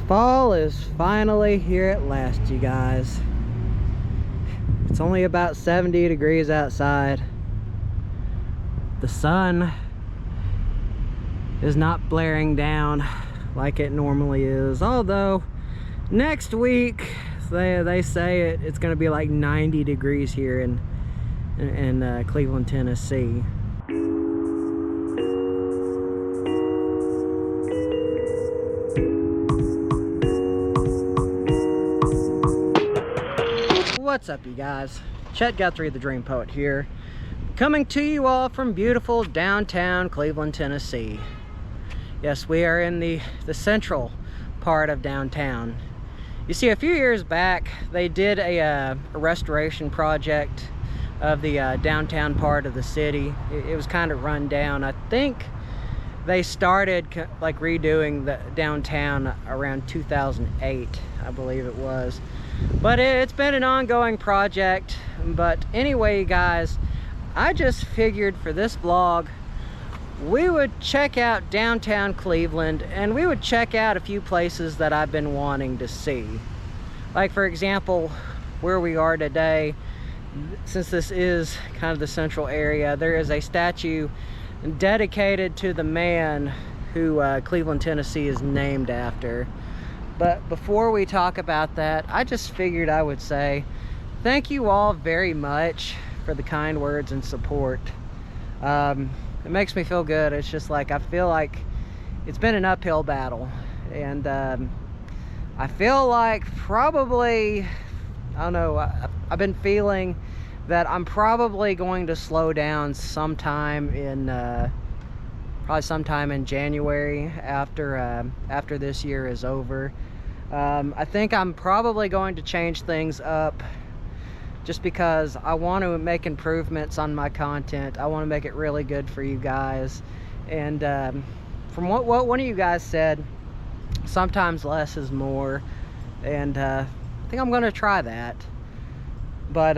Fall is finally here at last, you guys. It's only about 70 degrees outside. The sun is not blaring down like it normally is, although next week they say it's going to be like 90 degrees here in Cleveland, Tennessee. What's up, you guys? Chet-Guthrie, the Dream Poet here, coming to you all from beautiful downtown Cleveland, Tennessee. Yes, we are in the central part of downtown. You see, a few years back they did a restoration project of the downtown part of the city. It was kind of run down. I think they started like redoing the downtown around 2008, I believe it was. But it's been an ongoing project. But anyway, guys, I just figured for this vlog we would check out downtown Cleveland, and we would check out a few places that I've been wanting to see. Like, for example, where we are today, since this is kind of the central area, there is a statue dedicated to the man who Cleveland, Tennessee is named after. But before we talk about that, I just figured I would say thank you all very much for the kind words and support. It makes me feel good. It's just like, I feel like it's been an uphill battle, and I feel like probably, I don't know, I've been feeling that I'm probably going to slow down sometime in probably sometime in January after this year is over. I think I'm probably going to change things up just because I want to make improvements on my content. I want to make it really good for you guys. And from what one of you guys said, sometimes less is more. And I think I'm going to try that. But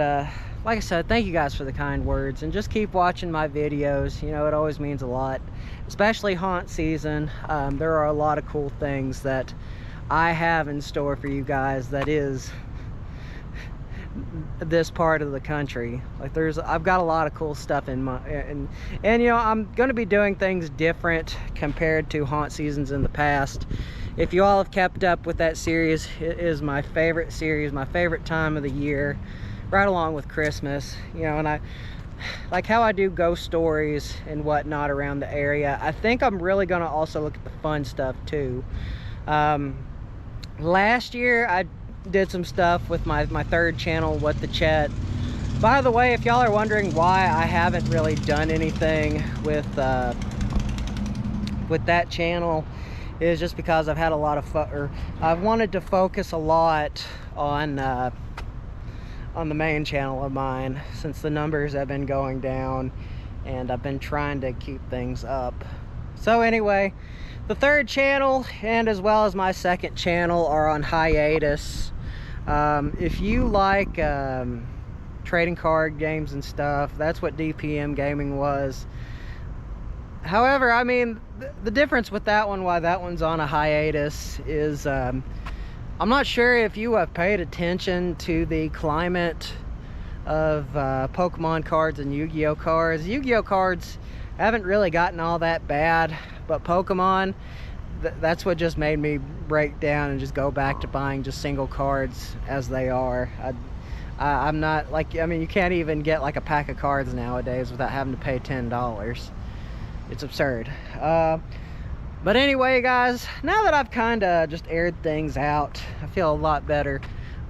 like I said, thank you guys for the kind words, and just keep watching my videos. You know, it always means a lot, especially haunt season. There are a lot of cool things that I have in store for you guys that is this part of the country. Like, I've got a lot of cool stuff in my and you know, I'm going to be doing things different compared to haunt seasons in the past. If you all have kept up with that series, it is my favorite series, my favorite time of the year, right along with Christmas. You know, and I like how I do ghost stories and whatnot around the area. I think I'm really going to also look at the fun stuff too. Last year I did some stuff with my third channel, What the Chet. By the way, if y'all are wondering why I haven't really done anything with that channel, is just because I've had a lot of I've wanted to focus a lot on the main channel of mine, since the numbers have been going down and I've been trying to keep things up. So anyway, the third channel and as well as my second channel are on hiatus. If you like trading card games and stuff, that's what DPM Gaming was. However, I mean, the difference with that one, why that one's on a hiatus, is I'm not sure if you have paid attention to the climate of Pokemon cards and Yu-Gi-Oh cards. Yu-Gi-Oh cards haven't really gotten all that bad, but Pokemon, that's what just made me break down and just go back to buying just single cards as they are. I'm not like, I mean, you can't even get like a pack of cards nowadays without having to pay $10. It's absurd. But anyway, guys, now that I've kind of just aired things out, I feel a lot better.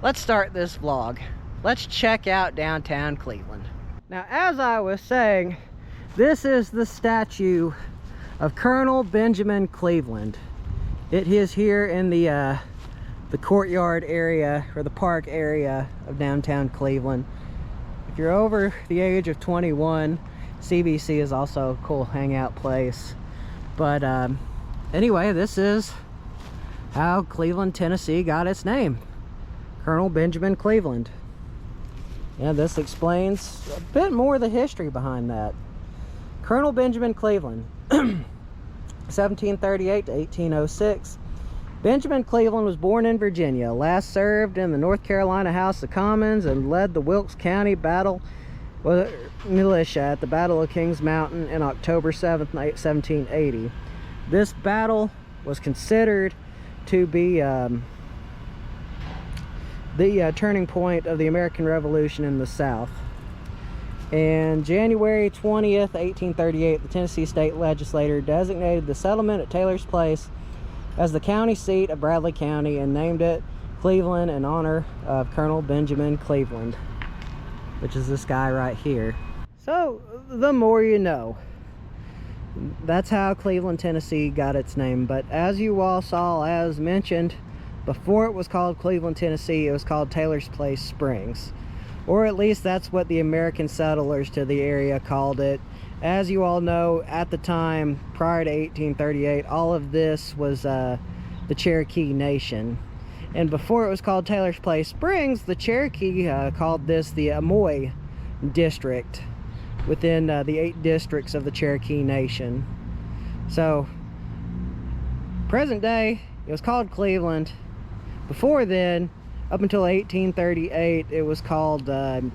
Let's start this vlog. Let's check out downtown Cleveland. Now, as I was saying, this is the statue of Colonel Benjamin Cleveland. It is here in the courtyard area, or the park area of downtown Cleveland. If you're over the age of 21, CBC is also a cool hangout place. But anyway, this is how Cleveland, Tennessee got its name. Colonel Benjamin Cleveland. Yeah, this explains a bit more of the history behind that. Colonel Benjamin Cleveland, 1738 to 1806. Benjamin Cleveland was born in Virginia, last served in the North Carolina House of Commons, and led the Wilkes County battle militia at the Battle of Kings Mountain in October 7th, 1780. This battle was considered to be the turning point of the American Revolution in the South. And January 20th, 1838, the Tennessee State Legislature designated the settlement at Taylor's Place as the county seat of Bradley County and named it Cleveland in honor of Colonel Benjamin Cleveland, which is this guy right here. So, the more you know. That's how Cleveland, Tennessee got its name. But as you all saw, as mentioned, before it was called Cleveland, Tennessee, it was called Taylor's Place Springs. Or at least that's what the American settlers to the area called it. As you all know, at the time, prior to 1838, all of this was the Cherokee Nation. And before it was called Taylor's Place Springs, the Cherokee called this the Amoy District within the 8 districts of the Cherokee Nation. So, present day, it was called Cleveland. Before then, up until 1838, it was called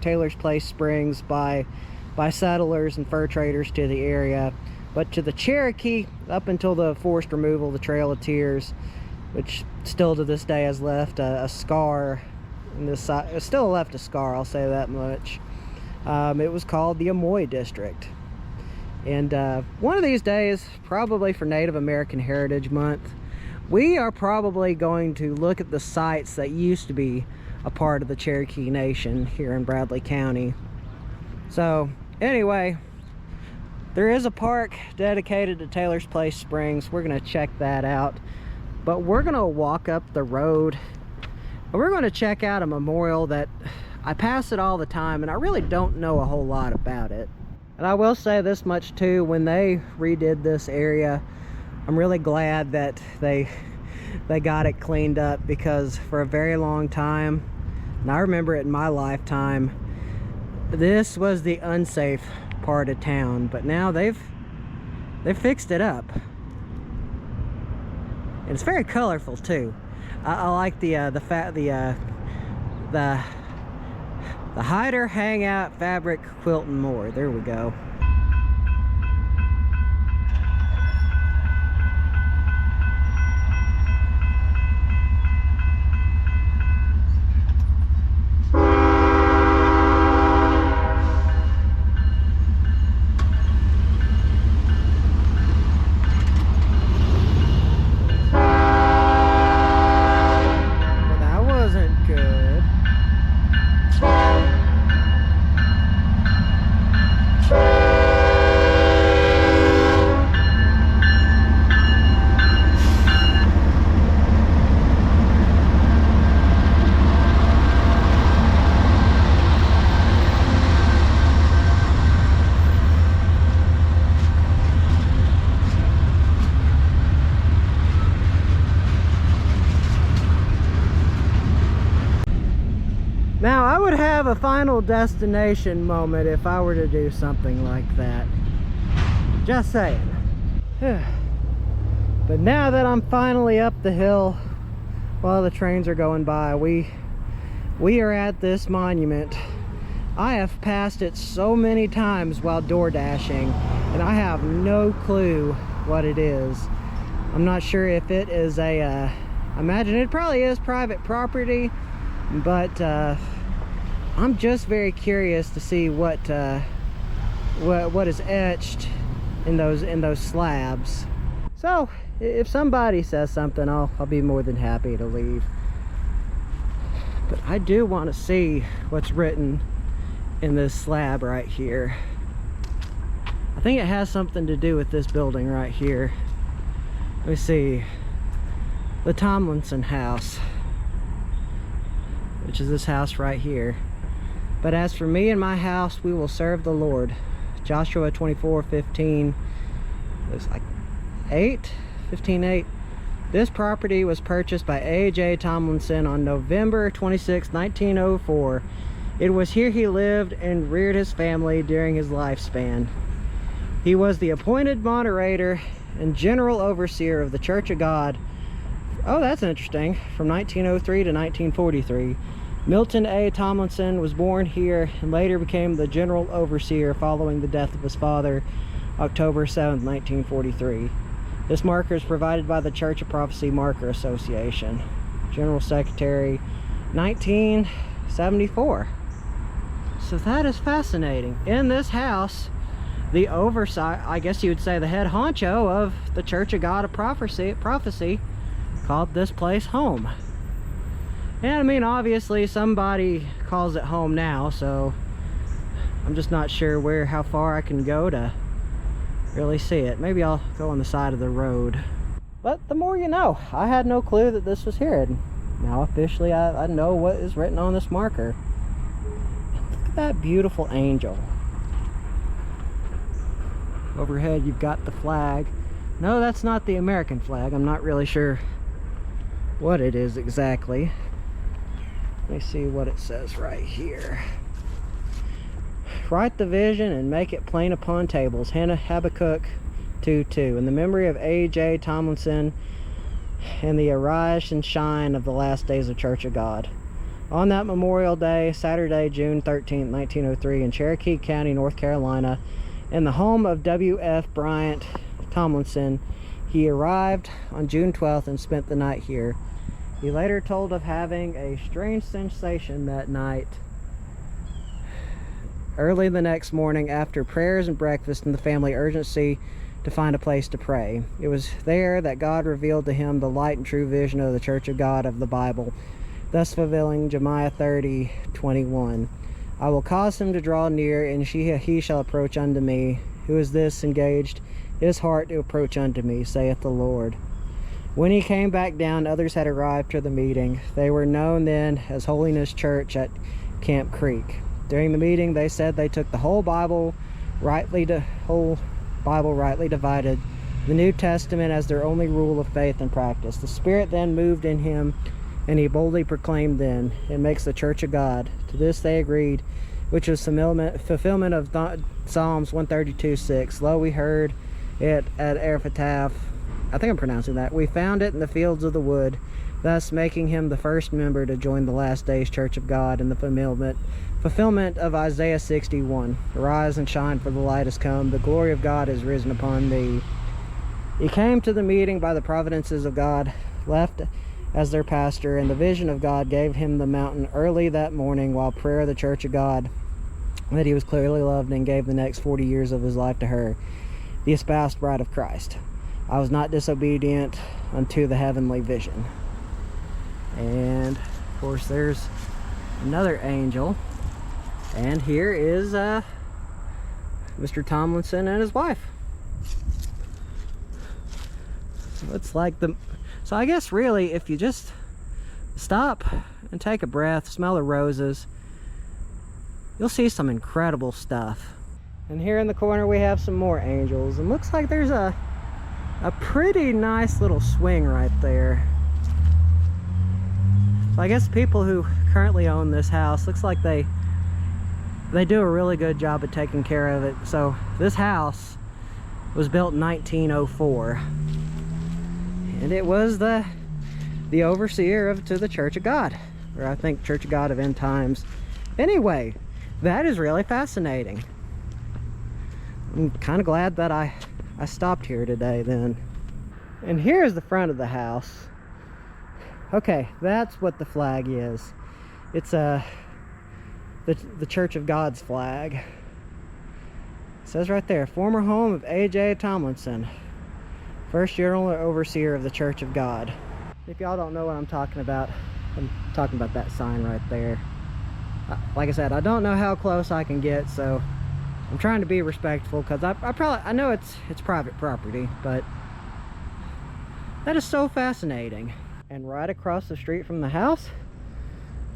Taylor's Place Springs by settlers and fur traders to the area. But to the Cherokee, up until the forced removal, the Trail of Tears, which still to this day has left a scar in this side. It still left a scar, I'll say that much. It was called the Amoy District. And one of these days, probably for Native American Heritage Month, we are probably going to look at the sites that used to be a part of the Cherokee Nation here in Bradley County. So, anyway, there is a park dedicated to Taylor's Place Springs. We're going to check that out. But we're going to walk up the road, and we're going to check out a memorial that I pass it all the time, and I really don't know a whole lot about it. And I will say this much too, when they redid this area, I'm really glad that they got it cleaned up, because for a very long time, and I remember it in my lifetime, this was the unsafe part of town. But now they've fixed it up, and it's very colorful too. I like the Hider Hangout Fabric Quilt and More. There we go. Now, I would have a final destination moment if I were to do something like that. Just saying. But now that I'm finally up the hill while the trains are going by, we are at this monument. I have passed it so many times while door dashing, and I have no clue what it is. I'm not sure if it is I imagine it probably is private property, but I'm just very curious to see what is etched in those slabs. So if somebody says something, I'll be more than happy to leave. But I do want to see what's written in this slab right here. I think it has something to do with this building right here. Let me see. The Tomlinson house, which is this house right here. But as for me and my house, we will serve the Lord. Joshua 24:15. Looks like 15:8. This property was purchased by A.J. Tomlinson on November 26, 1904. It was here he lived and reared his family during his lifespan. He was the appointed moderator and general overseer of the Church of God Oh, that's interesting. From 1903 to 1943. Milton A. Tomlinson was born here and later became the general overseer following the death of his father, October 7, 1943. This marker is provided by the Church of Prophecy Marker Association. General Secretary, 1974. So that is fascinating. In this house, the oversight, I guess you would say the head honcho of the Church of God of Prophecy called this place home. And I mean, obviously somebody calls it home now, so I'm just not sure how far I can go to really see it. Maybe I'll go on the side of the road. But the more you know. I had no clue that this was here, and now officially I know what is written on this marker. Look at that beautiful angel. Overhead you've got the flag. No, that's not the American flag. I'm not really sure what it is exactly. Let me see what it says right here. Write the vision and make it plain upon tables. Habakkuk 2:2. In the memory of A.J. Tomlinson and the arise and shine of the last days of Church of God. On that Memorial Day, Saturday, June 13, 1903, in Cherokee County, North Carolina, in the home of W.F. Bryant Tomlinson, he arrived on June 12th and spent the night here. He later told of having a strange sensation that night. Early the next morning, after prayers and breakfast and the family urgency to find a place to pray, it was there that God revealed to him the light and true vision of the Church of God of the Bible, thus fulfilling Jeremiah 30:21. I will cause him to draw near, and he shall approach unto me. Who is this engaged his heart to approach unto me, saith the Lord. When he came back down, others had arrived to the meeting. They were known then as Holiness Church at Camp Creek. During the meeting, they said they took the whole Bible rightly divided, the New Testament as their only rule of faith and practice. The Spirit then moved in him, and he boldly proclaimed then, it makes the Church of God. To this they agreed, which was fulfillment of Psalms 132:6. Lo, we heard it at Epitaph. I think I'm pronouncing that. We found it in the fields of the wood, thus making him the first member to join the last days Church of God in the fulfillment of Isaiah 61. Arise and shine, for the light has come. The glory of God is risen upon thee. He came to the meeting by the providences of God, left as their pastor, and the vision of God gave him the mountain early that morning while prayer of the Church of God, that he was clearly loved, and gave the next 40 years of his life to her, the espoused bride of Christ. I was not disobedient unto the heavenly vision. And of course there's another angel, and here is Mr. Tomlinson and his wife. So it's like so I guess really if you just stop and take a breath, smell the roses, you'll see some incredible stuff. And here in the corner we have some more angels, and looks like there's a pretty nice little swing right there. So I guess people who currently own this house, looks like they do a really good job of taking care of it. So this house was built in 1904, and it was the overseer to the Church of God, or I think Church of God of End Times. Anyway, that is really fascinating. I'm kind of glad that I stopped here today then. And here's the front of the house. Okay, that's what the flag is. It's the Church of God's flag. It says right there, former home of A.J. Tomlinson, first general overseer of the Church of God. If y'all don't know what I'm talking about that sign right there. Like I said, I don't know how close I can get, so I'm trying to be respectful, because I know it's private property, but that is so fascinating. And right across the street from the house,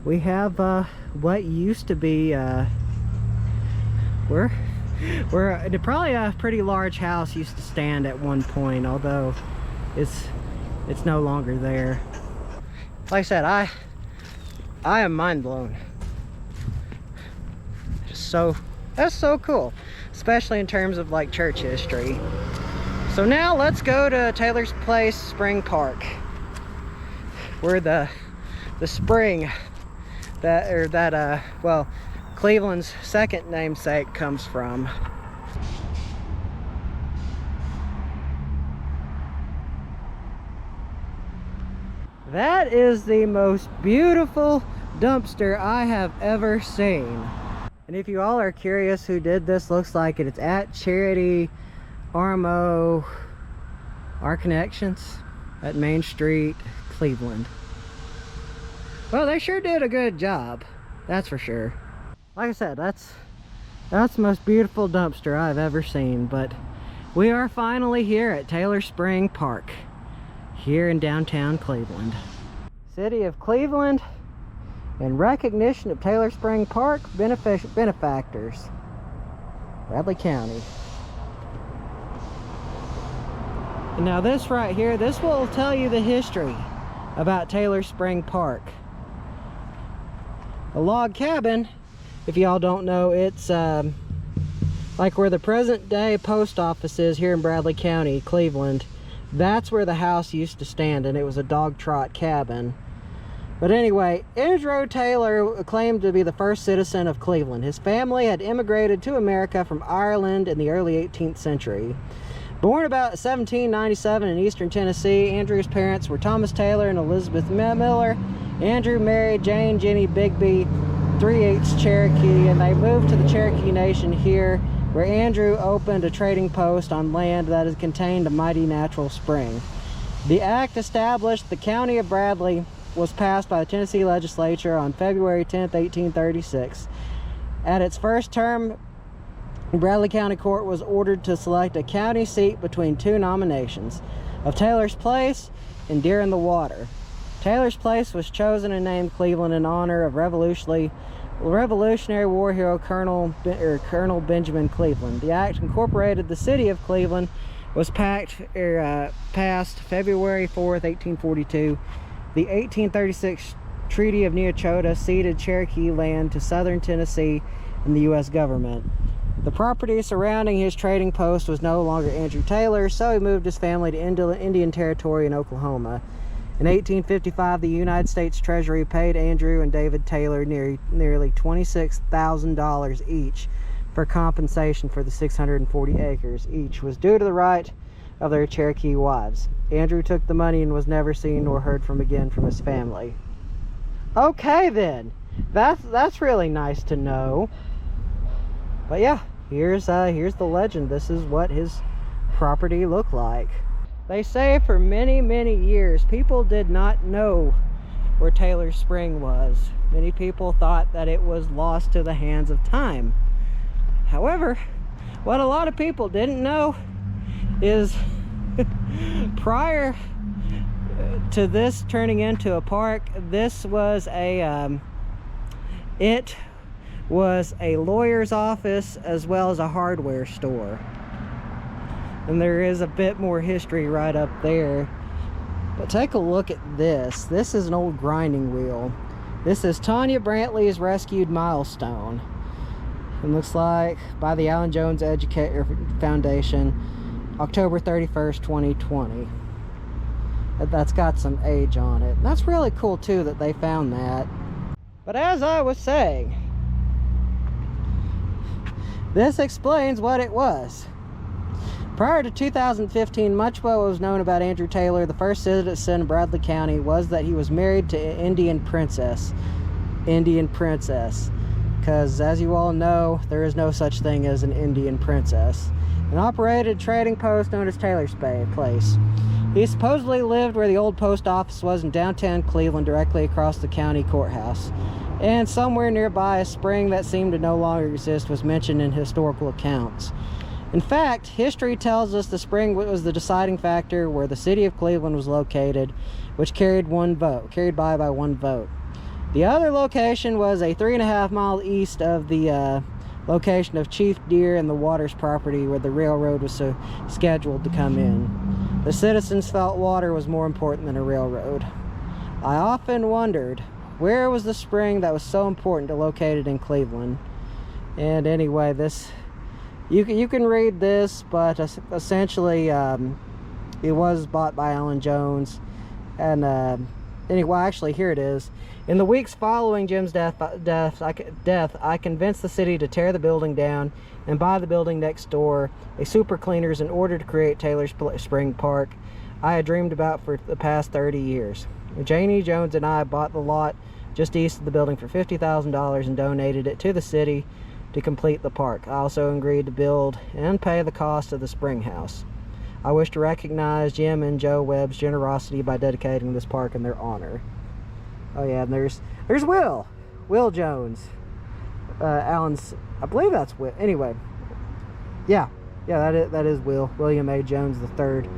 we have what used to be where probably a pretty large house used to stand at one point, although it's no longer there. Like I said, I am mind blown. That's so cool, especially in terms of like church history. So now let's go to Taylor's Place Spring Park. where the spring well, Cleveland's second namesake comes from. That is the most beautiful dumpster I have ever seen. And if you all are curious who did this, looks like it's at Charity Armo Our Connections at Main Street, Cleveland. Well, they sure did a good job, that's for sure. Like I said, that's the most beautiful dumpster I've ever seen. But we are finally here at Taylor Spring Park, here in downtown Cleveland. City of Cleveland, in recognition of Taylor Spring Park benefactors, Bradley County. And now this right here, this will tell you the history about Taylor Spring Park. A log cabin, if y'all don't know, it's like where the present day post office is here in Bradley County, Cleveland. That's where the house used to stand, and it was a dog trot cabin. But anyway, Andrew Taylor claimed to be the first citizen of Cleveland. His family had immigrated to America from Ireland in the early 18th century. Born about 1797 in eastern Tennessee, Andrew's parents were Thomas Taylor and Elizabeth Miller. Andrew married Jane Jenny Bigby, 3/8 Cherokee, and they moved to the Cherokee Nation here, where Andrew opened a trading post on land that has contained a mighty natural spring. The act established the County of Bradley was passed by the Tennessee legislature on February 10th, 1836. At its first term, Bradley County Court was ordered to select a county seat between two nominations, of Taylor's Place and Deer in the Water. Taylor's Place was chosen and named Cleveland in honor of Revolutionary War hero Colonel Benjamin Cleveland. The act incorporated the city of Cleveland, was passed February 4th, 1842. The 1836 Treaty of Neochota ceded Cherokee land to southern Tennessee and the U.S. government. The property surrounding his trading post was no longer Andrew Taylor, so he moved his family to Indian Territory in Oklahoma. In 1855, the United States Treasury paid Andrew and David Taylor nearly $26,000 each for compensation for the 640 acres each was due to the right of their Cherokee wives. Andrew took the money and was never seen nor heard from again from his family. Okay then, that's really nice to know. But yeah, here's the legend. This is what his property looked like. They say for many, many years, people did not know where Taylor Spring was. Many people thought that it was lost to the hands of time. However, what a lot of people didn't know is prior to this turning into a park, this was a lawyer's office as well as a hardware store. And there is a bit more history right up there. But take a look at this. This is an old grinding wheel. This is Tanya Brantley's Rescued Milestone. It looks like by the Allen Jones Educator Foundation, October 31st, 2020. That's got some age on it. And that's really cool too that they found that. But as I was saying, this explains what it was. Prior to 2015, much what was known about Andrew Taylor, the first citizen of Bradley County, was that he was married to an Indian princess. Because as you all know, there is no such thing as an Indian princess. And operated a trading post known as Taylor's Place. He supposedly lived where the old post office was in downtown Cleveland, directly across the county courthouse. And somewhere nearby, a spring that seemed to no longer exist was mentioned in historical accounts. In fact, history tells us the spring was the deciding factor where the city of Cleveland was located, which carried by one vote. The other location was a 3.5 mile east of the location of Chief Deer and the Waters property, where the railroad was scheduled to come in. The citizens felt water was more important than a railroad. I often wondered, where was the spring that was so important to locate it in Cleveland? And anyway, you can read this, but essentially it was bought by Allen Jones, and Anyway, actually, here it is. In the weeks following Jim's death, I convinced the city to tear the building down and buy the building next door, a super cleaners, in order to create Taylor Spring Park I had dreamed about for the past 30 years. Janie Jones and I bought the lot just east of the building for $50,000 and donated it to the city to complete the park. I also agreed to build and pay the cost of the spring house. I wish to recognize Jim and Joe Webb's generosity by dedicating this park in their honor. Oh yeah, and there's Will Jones, Alan's, I believe that's Will. Anyway, yeah, that is William A. Jones III,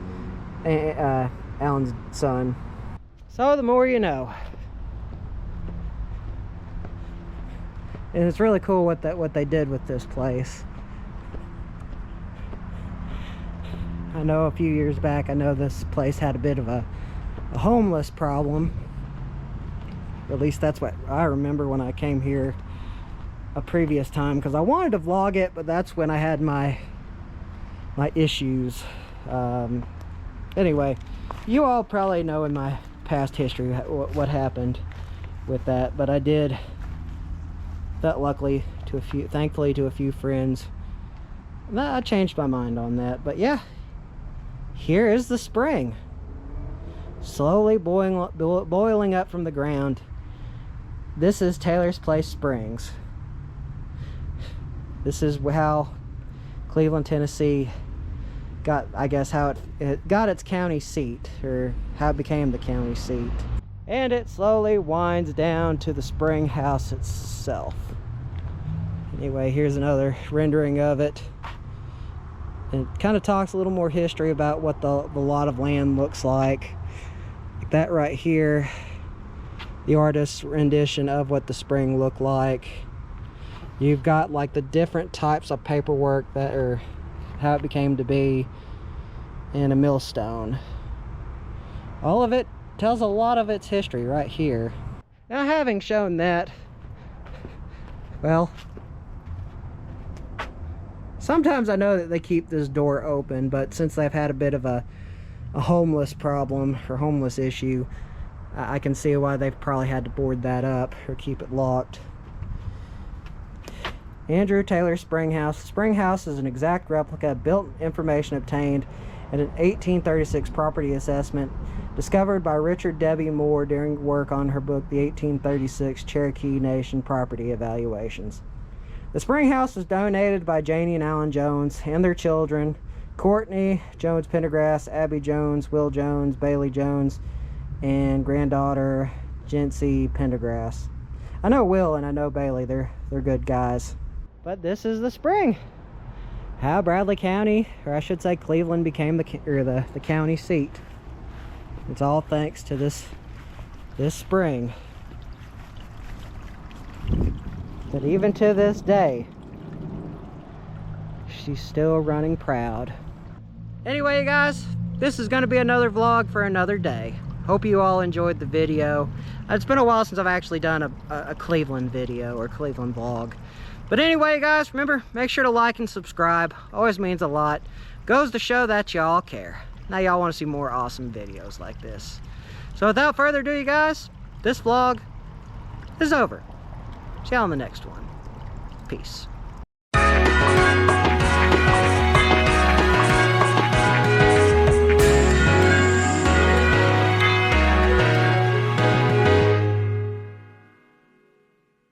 Alan's son. So the more you know. And it's really cool what they did with this place. I know a few years back, I know this place had a bit of a homeless problem. At least that's what I remember when I came here a previous time, because I wanted to vlog it, but that's when I had my issues. Anyway, you all probably know in my past history what happened with that, but I did that thankfully to a few friends. I changed my mind on that, but yeah, here is the spring, slowly boiling up from the ground. This is Taylor's Place Springs. This is how Cleveland, Tennessee got, I guess, how it got its county seat, or how it became the county seat. And it slowly winds down to the spring house itself. Anyway, here's another rendering of it. And it kind of talks a little more history about what the lot of land looks like. Like that right here, the artist's rendition of what the spring looked like. You've got like the different types of paperwork that are how it became to be, and a millstone. All of it tells a lot of its history right here. Now, having shown that, well, sometimes I know that they keep this door open, but since they've had a bit of a homeless problem or homeless issue, I can see why they've probably had to board that up or keep it locked. Andrew Taylor Spring House. The Spring House is an exact replica of built information obtained at an 1836 property assessment discovered by Richard Debbie Moore during work on her book, The 1836 Cherokee Nation Property Evaluations. The Spring House was donated by Janie and Alan Jones and their children, Courtney Jones Pendergrass, Abby Jones, Will Jones, Bailey Jones, and granddaughter Jency Pendergrass. I know Will and I know Bailey, they're good guys. But this is the spring. How Bradley County, or I should say Cleveland, became the county seat. It's all thanks to this spring. But even to this day, she's still running proud. Anyway, you guys, this is going to be another vlog for another day. Hope you all enjoyed the video. It's been a while since I've actually done a Cleveland video or Cleveland vlog. But anyway, guys, remember, make sure to like and subscribe. Always means a lot. Goes to show that y'all care. Now y'all want to see more awesome videos like this. So without further ado, you guys, this vlog is over. See y'all on the next one. Peace.